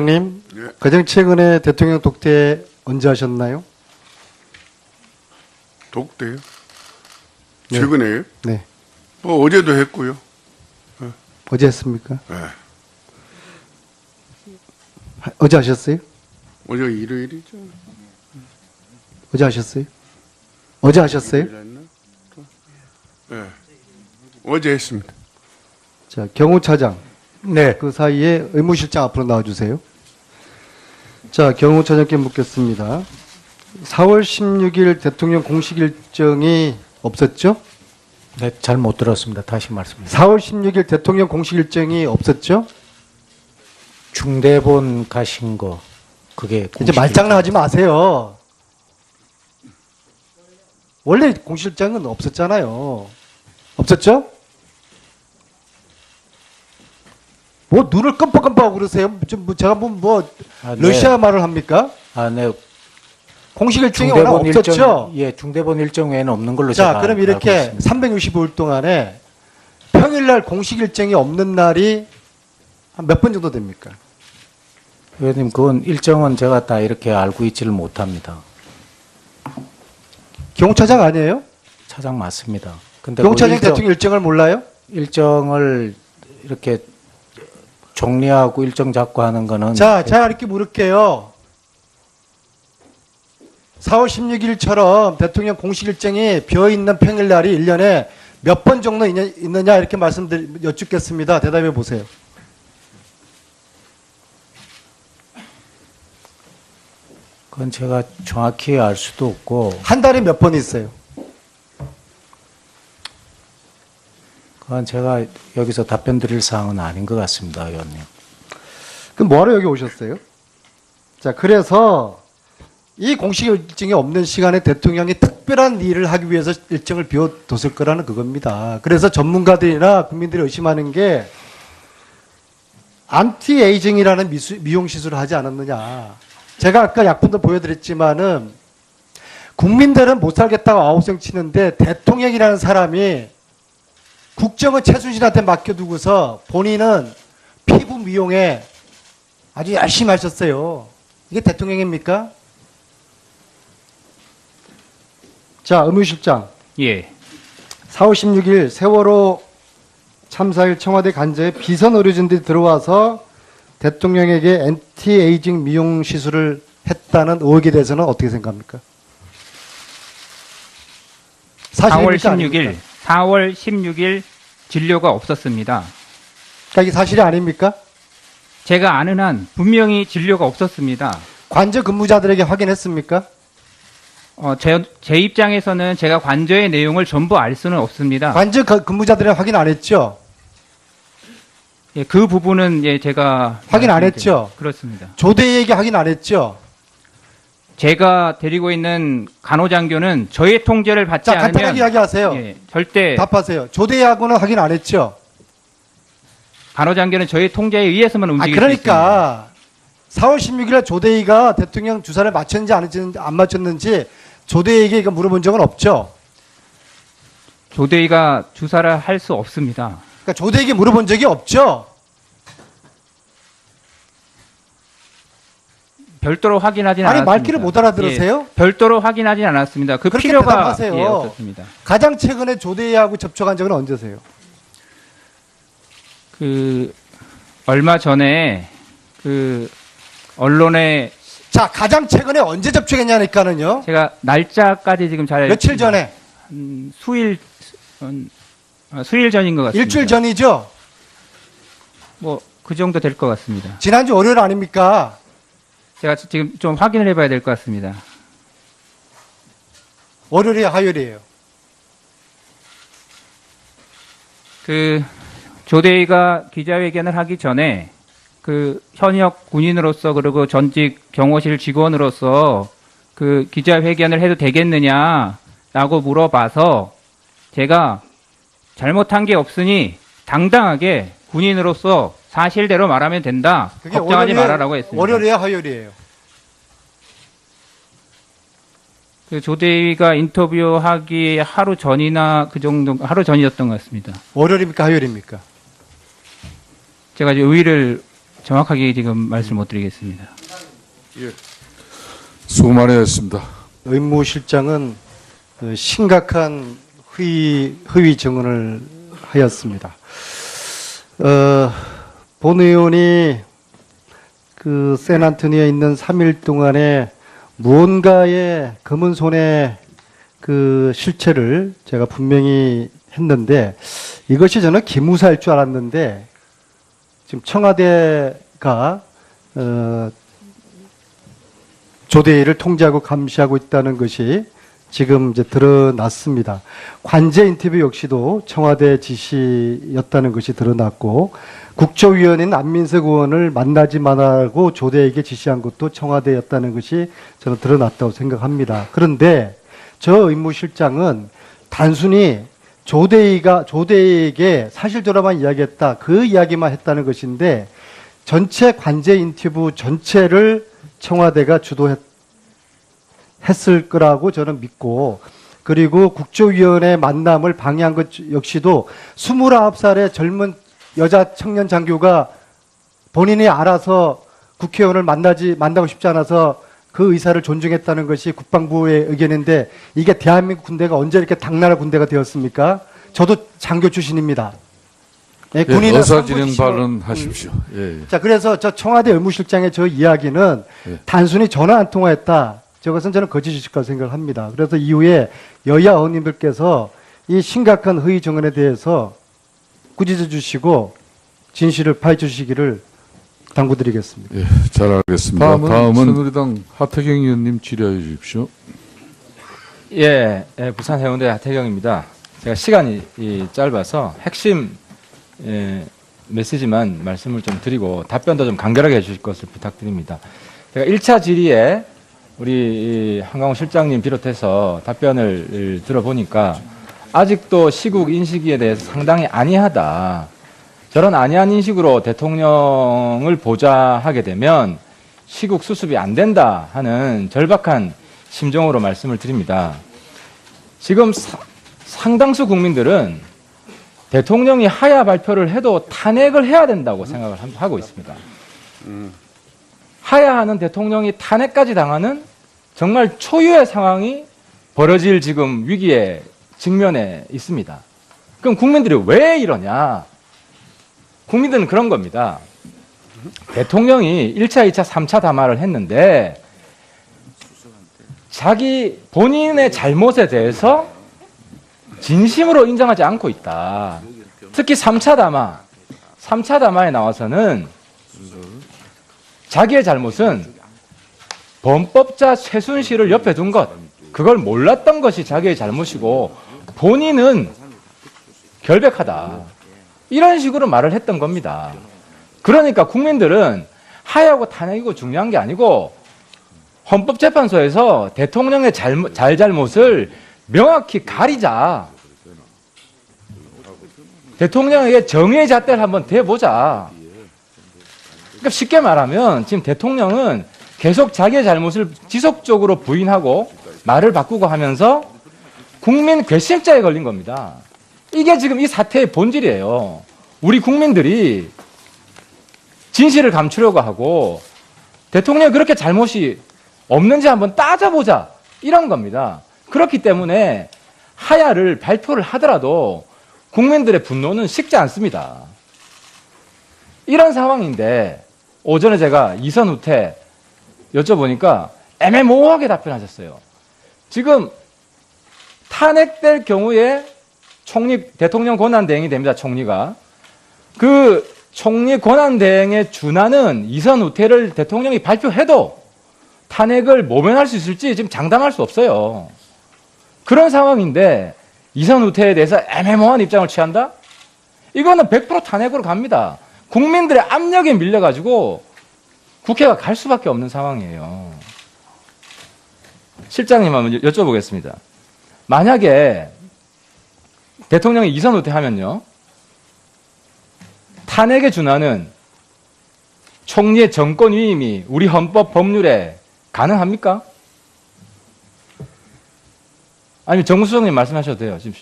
님, 예. 가장 최근에 대통령 독대 언제 하셨나요? 독대요? 네. 최근에요? 네. 뭐 어제도 했고요. 어제 했습니까? 네. 어제 하셨어요? 어제 일요일이죠. 어제 하셨어요? 어제 하셨어요? 일요일 했나? 네. 어제 했습니다. 자, 경호차장. 네. 그 사이에 의무실장 앞으로 나와주세요. 자, 경호차장께 묻겠습니다. 4월 16일 대통령 공식 일정이 없었죠? 네, 잘 못 들었습니다. 다시 말씀해 주세요. 4월 16일 대통령 공식 일정이 없었죠? 중대본 가신 거 그게 이제 공식 말장난하지 마세요. 원래 공식 일정은 없었잖아요. 없었죠? 뭐 눈을 끔뻑끔뻑하고 그러세요? 제가 뭐 아, 네. 러시아 말을 합니까? 아, 네. 공식 일정이 워낙 없었죠? 예, 중대본 일정 외에는 없는 걸로 자, 제가 그럼 이렇게 알고 있습니다. 365일 동안에 평일날 공식 일정이 없는 날이 한 몇 번 정도 됩니까? 의원님, 그건 일정은 제가 다 이렇게 알고 있지를 못합니다. 경호차장 아니에요? 차장 맞습니다. 근데 경호차장 그 일정, 대통령 일정을 몰라요? 일정을 이렇게 정리하고 일정 잡고 하는 거는 자, 제가 이렇게 물을게요. 4월 16일처럼 대통령 공식 일정이 비어있는 평일날이 1년에 몇 번 정도 있느냐 이렇게 여쭙겠습니다. 대답해 보세요. 그건 제가 정확히 알 수도 없고 한 달에 몇 번 있어요? 그건 제가 여기서 답변 드릴 사항은 아닌 것 같습니다, 의원님. 그럼 뭐하러 여기 오셨어요? 자, 그래서 이 공식 일정이 없는 시간에 대통령이 특별한 일을 하기 위해서 일정을 비워뒀을 거라는 그겁니다. 그래서 전문가들이나 국민들이 의심하는 게 안티에이징이라는 미용 시술을 하지 않았느냐. 제가 아까 약품도 보여드렸지만은 국민들은 못 살겠다고 아우성 치는데 대통령이라는 사람이 국정을 최순실한테 맡겨두고서 본인은 피부 미용에 아주 열심히 하셨어요. 이게 대통령입니까? 자, 의무실장. 예. 4월 16일 세월호 참사일 청와대 간접에 비선 의료진들이 들어와서 대통령에게 엔티에이징 미용 시술을 했다는 의혹에 대해서는 어떻게 생각합니까? 4월 사실입니까? 16일, 아닙니까? 4월 16일 진료가 없었습니다. 그러니까 이게 사실이 아닙니까? 제가 아는 한 분명히 진료가 없었습니다. 관저 근무자들에게 확인했습니까? 제 입장에서는 제가 관저의 내용을 전부 알 수는 없습니다. 관저 근무자들은 확인 안 했죠? 예, 그 부분은 예, 제가 확인 안 말씀드릴게요. 했죠? 그렇습니다. 조대에게 확인 안 했죠? 제가 데리고 있는 간호장교는 저의 통제를 받지 자, 않으면 간단하게 이야기하세요. 예, 절대 답하세요. 조대하고는 확인 안 했죠? 간호장교는 저의 통제에 의해서만 움직일 수 있습니다. 그러니까 4월 16일에 조대희가 대통령 주사를 맞췄는지 안 맞췄는지 조대희에게 이거 물어본 적은 없죠? 조대희가 주사를 할 수 없습니다. 그러니까 조대희에게 물어본 적이 없죠? 별도로 확인하진 아니, 않았습니다. 말귀를 못 알아들으세요? 예, 별도로 확인하진 않았습니다. 그 그렇게 필요가 대답하세요. 예, 없었습니다. 가장 최근에 조대희하고 접촉한 적은 언제세요? 얼마 전에 언론에 자, 가장 최근에 언제 접촉했냐니까는요? 제가 날짜까지 지금 잘 며칠 전에? 수일 전인 것 같습니다. 일주일 전이죠? 뭐 그 정도 될 것 같습니다. 지난주 월요일 아닙니까? 제가 지금 좀 확인을 해봐야 될 것 같습니다. 월요일이에요, 화요일이에요? 조대희가 기자회견을 하기 전에 현역 군인으로서 그리고 전직 경호실 직원으로서 기자회견을 해도 되겠느냐라고 물어봐서 제가 잘못한 게 없으니 당당하게 군인으로서 사실대로 말하면 된다. 그게 걱정하지 말아라고 했습니다. 월요일이에요, 화요일이에요? 조대희가 인터뷰하기 하루 전이나 하루 전이었던 것 같습니다. 월요일입니까, 화요일입니까? 제가 이제 의의를 정확하게 지금 말씀 못 드리겠습니다. 수고 많이 했습니다. 의무실장은 심각한 허위 증언을 하였습니다. 본 의원이 그 샌안토니에 있는 3일 동안에 무언가의 검은 손의 그 실체를 제가 분명히 했는데 이것이 저는 기무사일 줄 알았는데 지금 청와대가 조대위를 통제하고 감시하고 있다는 것이 지금 이제 드러났습니다. 관제 인터뷰 역시도 청와대 지시였다는 것이 드러났고 국조위원인 안민석 의원을 만나지 말라고 조대에게 지시한 것도 청와대였다는 것이 저는 드러났다고 생각합니다. 그런데 저 의무실장은 단순히 조대에게 사실대로만 이야기했다. 그 이야기만 했다는 것인데 전체 관제 인터뷰 전체를 청와대가 했을 거라고 저는 믿고 그리고 국조위원회 만남을 방해한 것 역시도 29살의 젊은 여자 청년 장교가 본인이 알아서 국회의원을 만나고 싶지 않아서 그 의사를 존중했다는 것이 국방부의 의견인데 이게 대한민국 군대가 언제 이렇게 당나라 군대가 되었습니까? 저도 장교 출신입니다. 예, 군인은 의사 진행 상부지시로- 발언하십시오. 예. 자, 그래서 저 청와대 의무실장의 저 이야기는 예. 단순히 전화 한 통화했다. 저것은 저는 거짓일 거라 생각을 합니다. 그래서 이후에 여야 의원님들께서 이 심각한 허위 증언에 대해서 꾸짖어 주시고 진실을 파헤쳐 주시기를 당부드리겠습니다. 예, 잘 알겠습니다. 다음은 새누리당 하태경 의원님 질의해 주십시오. 예, 부산 해운대 하태경입니다. 제가 시간이 짧아서 핵심 메시지만 말씀을 좀 드리고 답변도 좀 간결하게 해주실 것을 부탁드립니다. 제가 1차 질의에 우리 한강호 실장님 비롯해서 답변을 들어보니까 아직도 시국 인식에 대해서 상당히 안이하다. 저런 안이한 인식으로 대통령을 보좌하게 되면 시국 수습이 안 된다 하는 절박한 심정으로 말씀을 드립니다. 지금 상당수 국민들은 대통령이 하야 발표를 해도 탄핵을 해야 된다고 생각을 하고 있습니다. 하야하는 대통령이 탄핵까지 당하는 정말 초유의 상황이 벌어질 지금 위기에 직면해 있습니다. 그럼 국민들이 왜 이러냐? 국민들은 그런 겁니다. 대통령이 1차, 2차, 3차 담화를 했는데 자기 본인의 잘못에 대해서 진심으로 인정하지 않고 있다. 특히 3차 담화에 나와서는 자기의 잘못은 범법자 최순실을 옆에 둔 것, 그걸 몰랐던 것이 자기의 잘못이고 본인은 결백하다. 이런 식으로 말을 했던 겁니다. 그러니까 국민들은 하야고 탄핵이고 중요한 게 아니고 헌법재판소에서 대통령의 잘잘못을 명확히 가리자. 대통령에게 정의의 잣대를 한번 대보자. 그러니까 쉽게 말하면 지금 대통령은 계속 자기의 잘못을 지속적으로 부인하고 말을 바꾸고 하면서 국민 괘씸죄에 걸린 겁니다. 이게 지금 이 사태의 본질이에요. 우리 국민들이 진실을 감추려고 하고 대통령이 그렇게 잘못이 없는지 한번 따져보자. 이런 겁니다. 그렇기 때문에 하야를 발표를 하더라도 국민들의 분노는 식지 않습니다. 이런 상황인데 오전에 제가 이선 후퇴 여쭤보니까 애매모호하게 답변하셨어요. 지금 탄핵될 경우에 대통령 권한대행이 됩니다. 총리가. 그 총리 권한대행에 준하는 이선 후퇴를 대통령이 발표해도 탄핵을 모면할 수 있을지 지금 장담할 수 없어요. 그런 상황인데 이선 후퇴에 대해서 애매모호한 입장을 취한다? 이거는 100% 탄핵으로 갑니다. 국민들의 압력에 밀려가지고 국회가 갈 수밖에 없는 상황이에요. 실장님 한번 여쭤보겠습니다. 만약에 대통령이 이선 후퇴하면요, 탄핵에 준하는 총리의 정권 위임이 우리 헌법 법률에 가능합니까? 아니면 정수석님 말씀하셔도 돼요. 지금.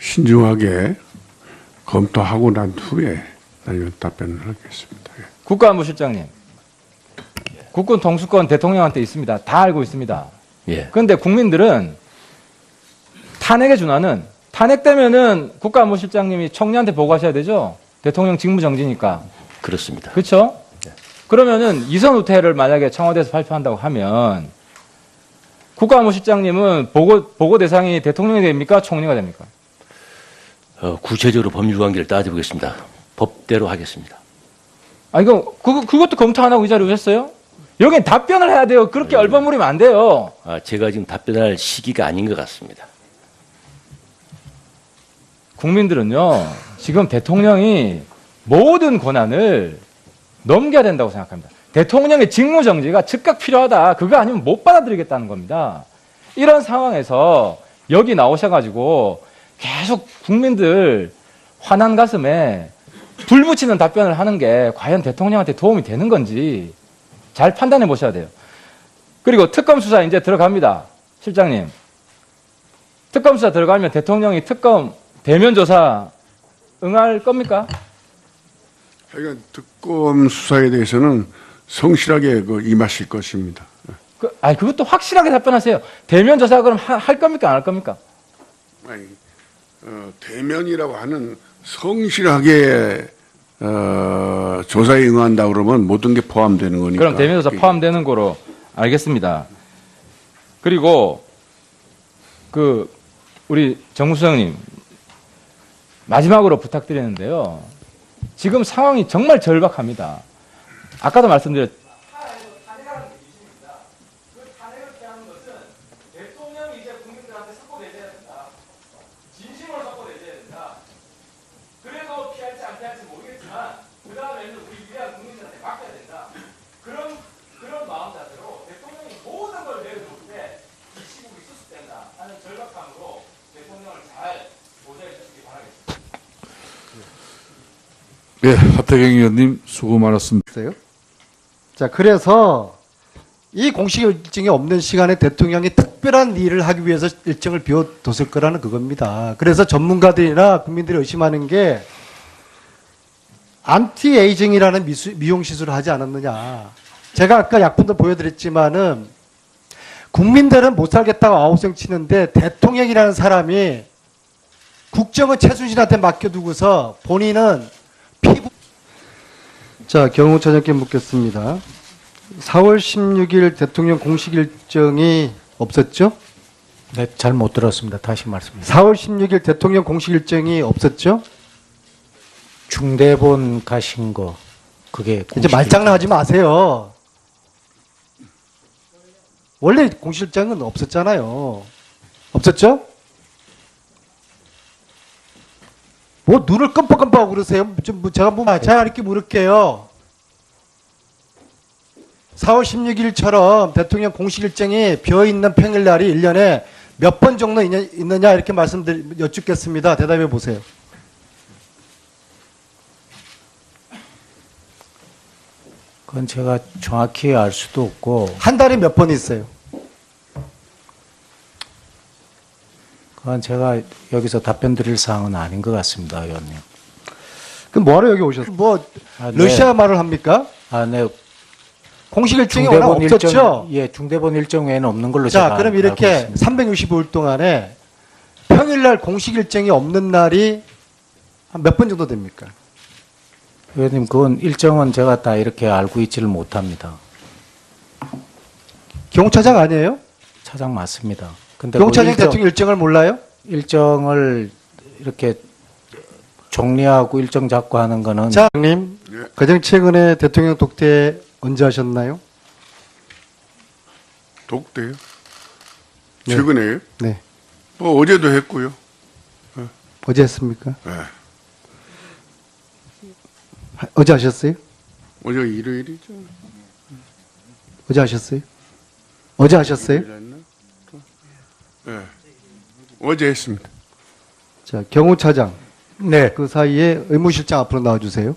신중하게 검토하고 난 후에 답변을 하겠습니다. 예. 국가안보실장님, 국군 통수권 대통령한테 있습니다. 다 알고 있습니다. 예. 그런데 국민들은 탄핵의 준하는 탄핵되면은 국가안보실장님이 총리한테 보고하셔야 되죠. 대통령 직무정지니까. 그렇습니다. 그렇죠? 그러면은 이선 후퇴를 만약에 청와대에서 발표한다고 하면 국가안보실장님은 보고 대상이 대통령이 됩니까? 총리가 됩니까? 구체적으로 법률 관계를 따져보겠습니다. 법대로 하겠습니다. 아, 그것도 검토 안 하고 이 자리에 오셨어요? 여긴 답변을 해야 돼요. 그렇게 얼버무리면 안 돼요. 제가 지금 답변할 시기가 아닌 것 같습니다. 국민들은요, 지금 대통령이 모든 권한을 넘겨야 된다고 생각합니다. 대통령의 직무정지가 즉각 필요하다. 그거 아니면 못 받아들이겠다는 겁니다. 이런 상황에서 여기 나오셔가지고 계속 국민들 화난 가슴에 불 붙이는 답변을 하는 게 과연 대통령한테 도움이 되는 건지 잘 판단해 보셔야 돼요. 그리고 특검 수사 이제 들어갑니다. 실장님. 특검 수사 들어가면 대통령이 특검 대면 조사 응할 겁니까? 하여간 특검 수사에 대해서는 성실하게 임하실 것입니다. 그것도 확실하게 답변하세요. 대면 조사 그럼 할 겁니까? 안 할 겁니까? 아니, 대면이라고 하는 성실하게 조사에 응한다 그러면 모든 게 포함되는 거니까. 그럼 대면 조사 포함되는 거로 알겠습니다. 그리고 우리 정무수석님 마지막으로 부탁드리는데요. 지금 상황이 정말 절박합니다. 아까도 말씀드렸 예, 하태경 의원님 수고 많았습니다. 있어요. 자, 그래서 이 공식 일정이 없는 시간에 대통령이 특별한 일을 하기 위해서 일정을 비워뒀을 거라는 그겁니다. 그래서 전문가들이나 국민들이 의심하는 게 안티에이징이라는 미용 시술을 하지 않았느냐. 제가 아까 약품도 보여드렸지만은 국민들은 못 살겠다고 아우성 치는데 대통령이라는 사람이 국정은 최순실한테 맡겨두고서 본인은 자, 경호처장께 묻겠습니다. 4월 16일 대통령 공식 일정이 없었죠? 네, 잘 못 들었습니다. 다시 말씀해 주세요. 4월 16일 대통령 공식 일정이 없었죠? 중대본 가신 거 그게 이제 공식 말장난하지 마세요. 원래 공식 일정은 없었잖아요. 없었죠? 뭐 눈을 끔뻑끔뻑하고 그러세요? 제가 이렇게 물을게요. 4월 16일처럼 대통령 공식 일정이 비어있는 평일날이 1년에 몇 번 정도 있느냐 이렇게 여쭙겠습니다. 대답해 보세요. 그건 제가 정확히 알 수도 없고 한 달에 몇 번 있어요? 그건 제가 여기서 답변 드릴 사항은 아닌 것 같습니다, 의원님. 그럼 뭐하러 여기 오셨어요? 뭐 네. 러시아 말을 합니까? 네. 공식 일정이 워낙 없었죠? 중대본 일정 외에는 없는 걸로 자, 제가 그럼 알고 이렇게 있습니다. 365일 동안에 평일날 공식 일정이 없는 날이 한 몇 번 정도 됩니까? 의원님, 그건 일정은 제가 다 이렇게 알고 있지를 못합니다. 경호차장 아니에요? 차장 맞습니다. 근데 경호차장 대통령 일정을 몰라요? 일정을 이렇게 정리하고 일정 잡고 하는 거는 자, 님 예. 가장 최근에 대통령 독대 언제 하셨나요? 독대요? 네. 최근에요? 네. 어제도 했고요. 어제 했습니까? 네. 어제 하셨어요? 어제 일요일이죠. 어제 하셨어요? 어제 하셨어요? 일요일 했나? 네. 어제 했습니다. 자, 경호차장. 네. 그 사이에 의무실장 앞으로 나와주세요.